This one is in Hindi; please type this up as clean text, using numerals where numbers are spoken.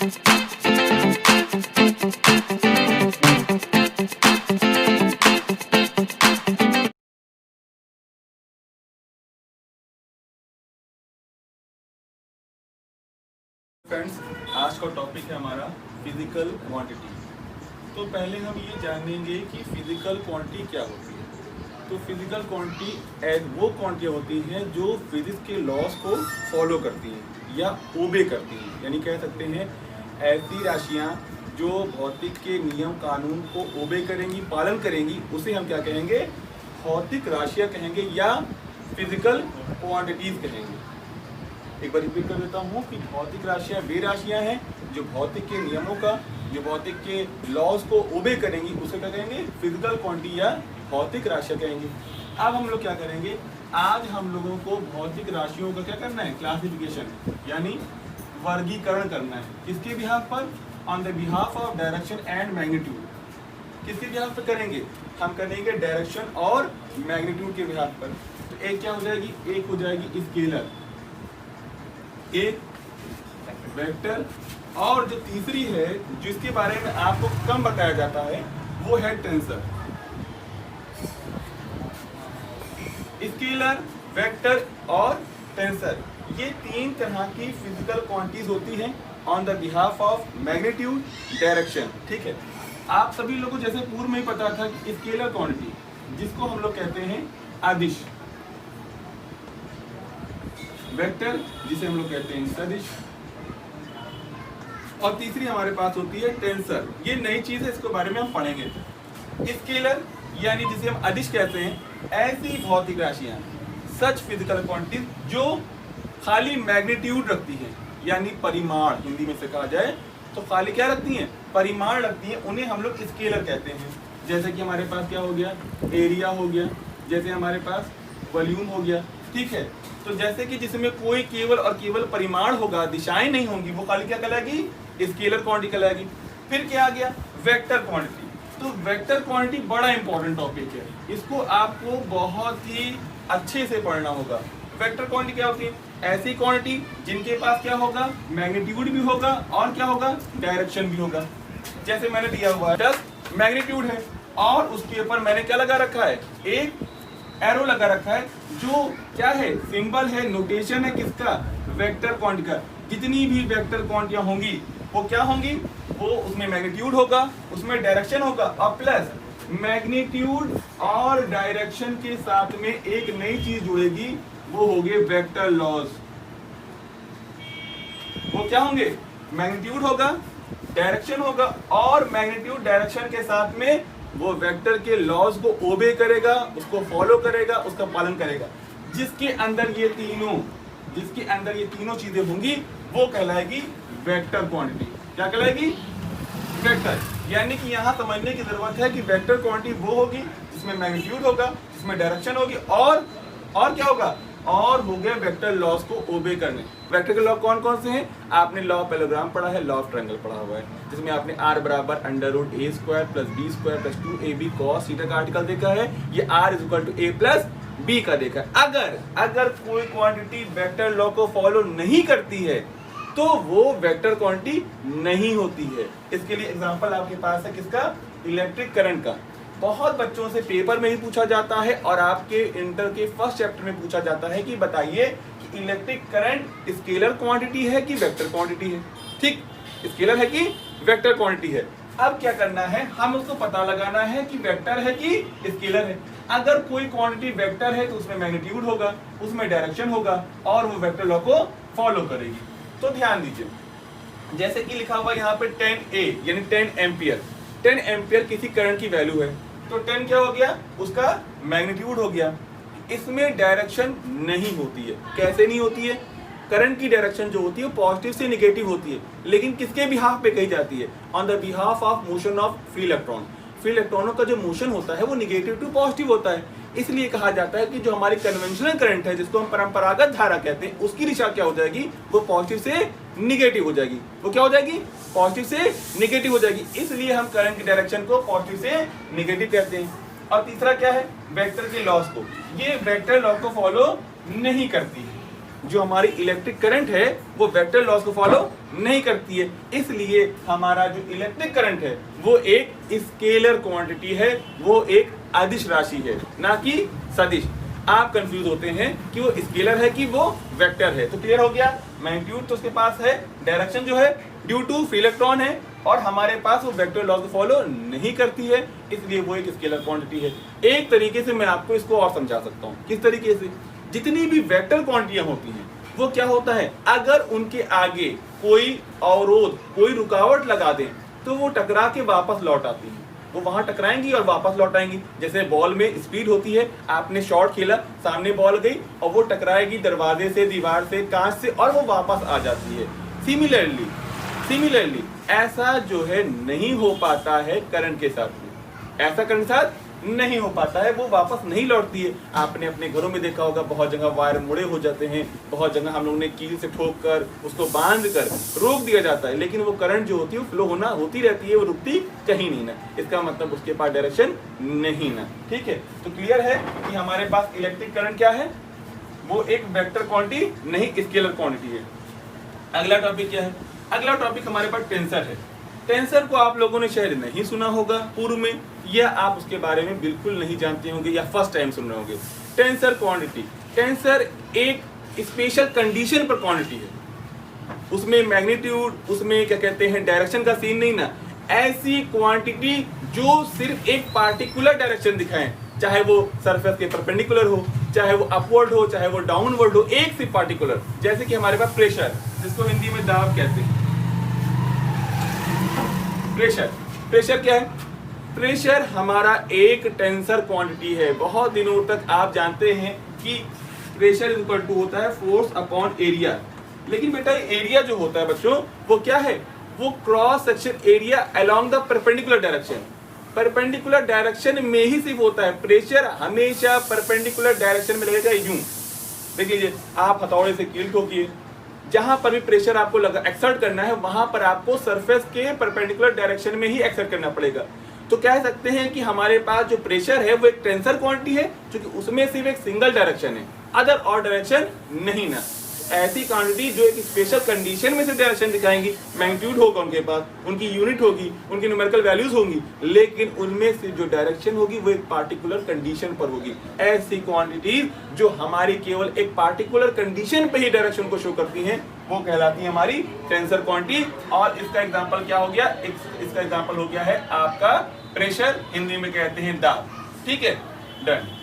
फ्रेंड्स, आज का टॉपिक है हमारा फिजिकल क्वांटिटी। तो पहले हम ये जानेंगे कि फिजिकल क्वांटिटी क्या होती है। तो फिजिकल क्वांटिटी वो क्वांटिटी होती हैं जो फिजिक्स के लॉज को फॉलो करती हैं या ओबे करती हैं, यानी कह सकते हैं ऐसी राशियाँ जो भौतिक के नियम कानून को ओबे करेंगी, पालन करेंगी, उसे हम क्या कहेंगे, भौतिक राशियाँ कहेंगे या फिजिकल क्वांटिटीज कहेंगे। एक बार रिपीट कर देता हूँ कि भौतिक राशियाँ वे राशियाँ हैं जो भौतिक के नियमों का, जो भौतिक के लॉज को ओबे करेंगी, उसे क्या कहेंगे, फिजिकल क्वांटिटी या भौतिक राशियाँ कहेंगे। अब हम लोग क्या करेंगे, आज हम लोगों को भौतिक राशियों का क्या करना है, क्लासिफिकेशन यानी वर्गीकरण करना है। किसके बिहाफ पर, on the behalf of direction and magnitude. किसके बिहाफ पर करेंगे, हम करेंगे डायरेक्शन और मैग्नीट्यूड के बिहाफ पर। तो एक क्या हो जाएगी, एक हो जाएगी स्केलर, एक वेक्टर, और जो तीसरी है जिसके बारे में आपको कम बताया जाता है वो है टेंसर। स्केलर, वेक्टर और टेंसर, ये तीन तरह की फिजिकल क्वांटिटीज होती हैं on the behalf of magnitude, direction. ठीक है, आप सभी लोगों को जैसे पूर्व में ही पता था कि स्केलर क्वांटिटी जिसको हम लोग कहते हैं अदिश, वेक्टर जिसे हम लोग कहते हैं सदिश, और तीसरी हमारे पास होती है टेंसर। ये नई चीज है, इसके बारे में हम पढ़ेंगे। स्केलर यानी जिसे हम अदिश कहते हैं, ऐसी भौतिक राशियां, सच फिजिकल क्वांटिटीज जो खाली मैग्नीट्यूड रखती हैं, यानी परिमाण, हिंदी में से कहा जाए तो खाली क्या रखती हैं, परिमाण रखती हैं, उन्हें हम लोग स्केलर कहते हैं। जैसे कि हमारे पास क्या हो गया, एरिया हो गया, जैसे हमारे पास वॉल्यूम हो गया। ठीक है, तो जैसे कि जिसमें कोई केवल और केवल परिमाण होगा, दिशाएं नहीं होंगी, वो खाली क्या कहलाएगी, स्केलर क्वांटिटी कहलाएगी। फिर क्या आ गया, वेक्टर क्वांटिटी। तो वेक्टर क्वांटिटी बड़ा इंपॉर्टेंट टॉपिक है, इसको आपको बहुत ही अच्छे से पढ़ना होगा। वेक्टर क्वांटिटी क्या होती है, ऐसी क्वांटिटी जिनके पास क्या होगा, मैग्नीट्यूड भी होगा और क्या होगा, डायरेक्शन भी होगा। जैसे मैंने दिया हुआ है 10 मैग्नीट्यूड है और उसके ऊपर मैंने क्या लगा रखा है, एक एरो लगा रखा है, जो क्या है, सिंबल है, नोटेशन है किसका, वेक्टर क्वांटिटी का। जितनी भी वेक्टर क्वांटिटियां होंगी वो क्या होंगी, वो उसमें मैग्नीट्यूड होगा, उसमें डायरेक्शन होगा, और प्लस मैग्नीट्यूड और डायरेक्शन के साथ में एक नई चीज जुड़ेगी, वो होंगे वेक्टर लॉज। वो क्या होंगे, मैग्नीट्यूड होगा, डायरेक्शन होगा, और मैग्नीट्यूड डायरेक्शन के साथ में वो वेक्टर के लॉज को ओबे करेगा, उसको फॉलो करेगा, उसका पालन करेगा। जिसके अंदर ये तीनों चीजें होंगी वो कहलाएगी वेक्टर क्वांटिटी। क्या कहलाएगी, वेक्टर। यानी कि यहाँ समझने की जरूरत है कि वेक्टर क्वांटिटी वो होगी जिसमें मैग्नीट्यूड होगा, जिसमें डायरेक्शन होगी, और क्या होगा, और हो गया वेक्टर लॉज को ओबे करने। वेक्टर के लॉ कौन कौन से हैं, आपने लॉ ऑफ पैरेललोग्राम पढ़ा है, लॉ ऑफ ट्रायंगल पढ़ा हुआ है, जिसमें आपने r बराबर √a² + b² + 2ab cos theta का आर्टिकल देखा है, ये r = a + b का देखा है। अगर कोई क्वांटिटी वेक्टर लॉ को फॉलो नहीं करती है तो वो वेक्टर क्वांटिटी नहीं होती है। इसके लिए एग्जांपल आपके पास है किसका, इलेक्ट्रिक करंट का। बहुत बच्चों से पेपर में ही पूछा जाता है और आपके इंटर के फर्स्ट चैप्टर में पूछा जाता है कि बताइए कि इलेक्ट्रिक करंट स्केलर क्वांटिटी है कि वेक्टर क्वांटिटी है। ठीक, स्केलर है कि वेक्टर क्वांटिटी है। अब क्या करना है, हम उसको पता लगाना है कि वेक्टर है कि स्केलर है। अगर कोई क्वांटिटी वेक्टर है तो उसमें मैग्नीट्यूड होगा, उसमें डायरेक्शन होगा, और वो वेक्टर लॉ को फॉलो करेगी। तो ध्यान दीजिए, जैसे कि लिखा हुआ यहाँ पे 10A यानी 10 एम्पियर। 10 एम्पियर किसी करंट की वैल्यू है, तो 10 क्या हो गया, उसका मैग्नीट्यूड हो गया। इसमें डायरेक्शन नहीं होती है। कैसे नहीं होती है, करंट की डायरेक्शन जो होती है पॉजिटिव से नेगेटिव होती है, लेकिन किसके बिहाफ पे कही जाती है, on the behalf of motion of free electron. Free इलेक्ट्रॉनों का जो मोशन होता है वो निगेटिव टू पॉजिटिव होता है। इसलिए कहा जाता है कि जो हमारी कन्वेंशनल करंट है, जिसको हम परंपरागत धारा कहते हैं, उसकी दिशा क्या हो जाएगी, वो पॉजिटिव से निगेटिव हो जाएगी। वो क्या हो जाएगी, पॉजिटिव से निगेटिव हो जाएगी। इसलिए हम करंट की डायरेक्शन को पॉजिटिव से निगेटिव कहते हैं। और तीसरा क्या है, वेक्टर के लॉस को, ये वेक्टर लॉ को फॉलो नहीं करती है। जो हमारी इलेक्ट्रिक करंट है वो वेक्टर लॉज को फॉलो नहीं करती है, इसलिए हमारा जो इलेक्ट्रिक करंट है वो एक स्केलर क्वांटिटी है, वो एक अदिश राशि है, ना कि सदिश। आप कंफ्यूज होते हैं कि वो स्केलर है कि वो वेक्टर है। तो क्लियर हो गया, मैग्नीट्यूड तो उसके पास है, डायरेक्शन जो है ड्यू टू फ्री इलेक्ट्रॉन है, और हमारे पास वो वेक्टर लॉज को फॉलो नहीं करती है, इसलिए वो एक स्केलर क्वांटिटी है। एक तरीके से मैं आपको इसको और समझा सकता हूँ। किस तरीके से? जितनी भी वेक्टर क्वांटिटियां होती हैं वो क्या होता है, अगर उनके आगे कोई अवरोध, कोई रुकावट लगा दें तो वो टकरा के वापस लौट आती हैं। वो वहां टकराएंगी और वापस लौट आएंगी। जैसे बॉल में स्पीड होती है, आपने शॉट खेला, सामने बॉल गई और वो टकराएगी दरवाजे से, दीवार से, कांच से, और वो वापस आ जाती है। सिमिलरली ऐसा जो है नहीं हो पाता है करंट के साथ में, ऐसा करंट के साथ नहीं हो पाता है, वो वापस नहीं लौटती है। आपने अपने घरों में देखा होगा, बहुत जगह वायर मुड़े हो जाते हैं, बहुत जगह हम लोगों ने कील से ठोक कर उसको बांध कर रोक दिया जाता है, लेकिन वो करंट जो होती है वो फ्लो होना होती रहती है, वो रुकती कहीं नहीं ना। इसका मतलब उसके पास डायरेक्शन नहीं ना। ठीक है, तो क्लियर है कि हमारे पास इलेक्ट्रिक करंट क्या है, वो एक वेक्टर क्वांटिटी नहीं, स्केलर क्वांटिटी है। अगला टॉपिक क्या है? अगला टॉपिक हमारे पास टेंसर है। टेंसर को आप लोगों ने शायद नहीं सुना होगा पूर्व में, या आप उसके बारे में बिल्कुल नहीं जानते होंगे, या फर्स्ट टाइम सुन रहे होंगे। टेंसर क्वांटिटी, टेंसर एक स्पेशल कंडीशन पर क्वांटिटी है, उसमें मैग्नीट्यूड, उसमें क्या कहते हैं डायरेक्शन का सीन नहीं ना। ऐसी क्वांटिटी जो सिर्फ एक पार्टिकुलर डायरेक्शन दिखाएं, चाहे वो सरफेस के परपेंडिकुलर हो, चाहे वो अपवर्ड हो, चाहे वो डाउनवर्ड हो, एक सिर्फ पार्टिकुलर। जैसे कि हमारे पास प्रेशर, जिसको हिंदी में दाब कहते हैं। प्रेशर क्या है? प्रेशर हमारा एक टेंसर क्वांटिटी है। बहुत दिनों तक आप जानते हैं कि प्रेशर इज इक्वल टू होता है फोर्स अपॉन एरिया, लेकिन बेटा एरिया जो होता है बच्चों वो क्या है, वो cross section area along the perpendicular direction. Perpendicular direction में ही सिर्फ होता है प्रेशर, हमेशा परपेंडिकुलर डायरेक्शन में लगेगा। यूं देख लीजिए, आप हथौड़े से कील ठोकिए, जहां पर भी प्रेशर आपको लगा एक्सर्ट करना है, वहां पर आपको सरफेस के परपेंडिकुलर डायरेक्शन में ही एक्सर्ट करना पड़ेगा। तो कह सकते हैं कि हमारे पास जो प्रेशर है वो एक टेंसर क्वांटिटी है, क्योंकि उसमें सिर्फ एक सिंगल डायरेक्शन है, अदर और डायरेक्शन नहीं ना। ऐसी क्वांटिटी जो एक स्पेशल कंडीशन में से डायरेक्शन दिखाएंगी, मैग्नीट्यूड होगा उनके पास, उनकी यूनिट होगी, उनकी न्यूमेरिकल वैल्यूज होंगी, लेकिन उनमें से जो डायरेक्शन होगी वो एक पार्टिकुलर कंडीशन पर होगी। ऐसी क्वांटिटीज जो हमारी केवल एक पार्टिकुलर कंडीशन पे ही डायरेक्शन को शो करती हैं, वो कहलाती है हमारी टेंसर क्वांटिटी। और इसका एग्जांपल क्या हो गया? इसका एग्जांपल हो गया है आपका प्रेशर, हिंदी में कहते हैं दाब। ठीक है, डन।